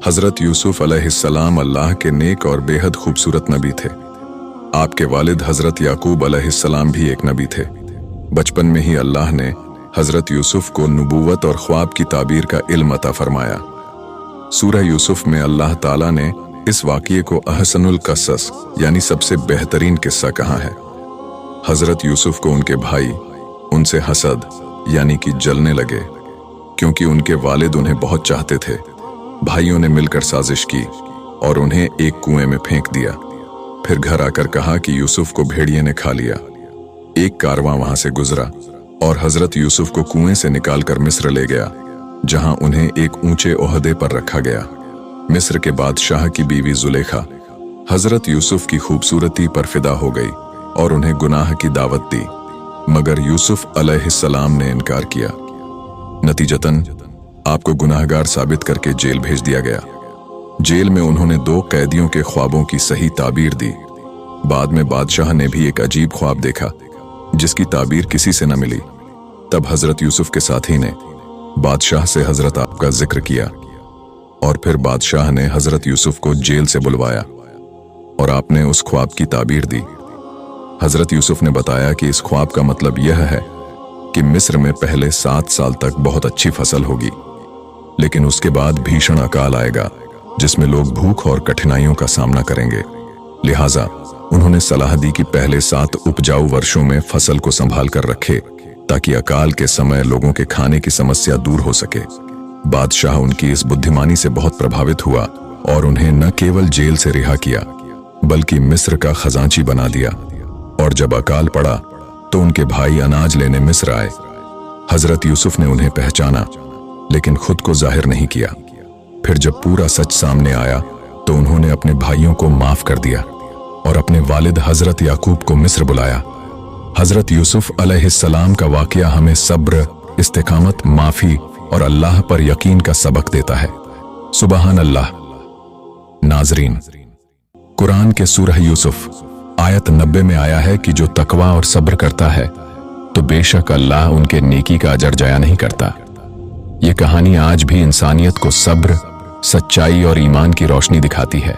हजरत यूसुफ अलैहिस्सलाम अल्लाह के नेक और बेहद खूबसूरत नबी थे। आपके वालिद हजरत याकूब अलैहिस्सलाम भी एक नबी थे। बचपन में ही अल्लाह ने हजरत यूसुफ को नबूवत और ख्वाब की ताबीर का इल्म अता फरमाया। सूरह यूसुफ में अल्लाह ताला ने इस वाक़ये को अहसनुल क़सस यानी सबसे बेहतरीन किस्सा कहा है। हजरत यूसुफ को उनके भाई उनसे हसद यानी कि जलने लगे, क्योंकि उनके वालिद उन्हें बहुत चाहते थे। भाइयों ने मिलकर साजिश की और उन्हें एक कुएं में फेंक दिया। फिर घर आकर कहा कि यूसुफ को भेड़िए ने खा लिया। एक कारवां वहां से गुजरा और हजरत यूसुफ को कुएं से निकालकर मिस्र ले गया, जहां उन्हें एक ऊंचे ओहदे पर रखा गया। मिस्र के बादशाह की बीवी जुलेखा हजरत यूसुफ की खूबसूरती पर फिदा हो गई और उन्हें गुनाह की दावत दी, मगर यूसुफ अलैहिस्सलाम ने इनकार किया। नतीजतन आपको गुनाहगार साबित करके जेल भेज दिया गया। जेल में उन्होंने 2 कैदियों के ख्वाबों की सही ताबीर दी। बाद में बादशाह ने भी एक अजीब ख्वाब देखा जिसकी ताबीर किसी से न मिली। तब हजरत यूसुफ के साथी ने बादशाह से हजरत आपका जिक्र किया और फिर बादशाह ने हजरत यूसुफ को जेल से बुलवाया और आपने उस ख्वाब की ताबीर दी। हजरत यूसुफ ने बताया कि इस ख्वाब का मतलब यह है कि मिस्र में पहले 7 साल तक बहुत अच्छी फसल होगी, लेकिन उसके बाद भीषण अकाल आएगा जिसमें लोग भूख और कठिनाइयों का सामना करेंगे। लिहाजा उन्होंने सलाह दी कि पहले 7 उपजाऊ वर्षों में फसल को संभाल कर रखे, ताकि अकाल के समय लोगों के खाने की समस्या दूर हो सके। बादशाह उनकी इस बुद्धिमानी से बहुत प्रभावित हुआ और उन्हें न केवल जेल से रिहा किया बल्कि मिस्र का खजांची बना दिया। और जब अकाल पड़ा तो उनके भाई अनाज लेने मिस्र आए। हजरत यूसुफ ने उन्हें पहचाना लेकिन खुद को जाहिर नहीं किया। फिर जब पूरा सच सामने आया तो उन्होंने अपने भाइयों को माफ कर दिया और अपने वालिद हजरत याकूब को मिस्र बुलाया। हजरत यूसुफ अलैहिस्सलाम का वाकया हमें सब्र, इस्तिकामत, माफी और अल्लाह पर यकीन का सबक देता है। सुबहान अल्लाह। नाजरीन, कुरान के सूरह यूसुफ आयत 90 में आया है कि जो तकवा और सब्र करता है तो बेशक अल्लाह उनके नेकी का अजर जाया नहीं करता। ये कहानी आज भी इंसानियत को सब्र, सच्चाई और ईमान की रोशनी दिखाती है।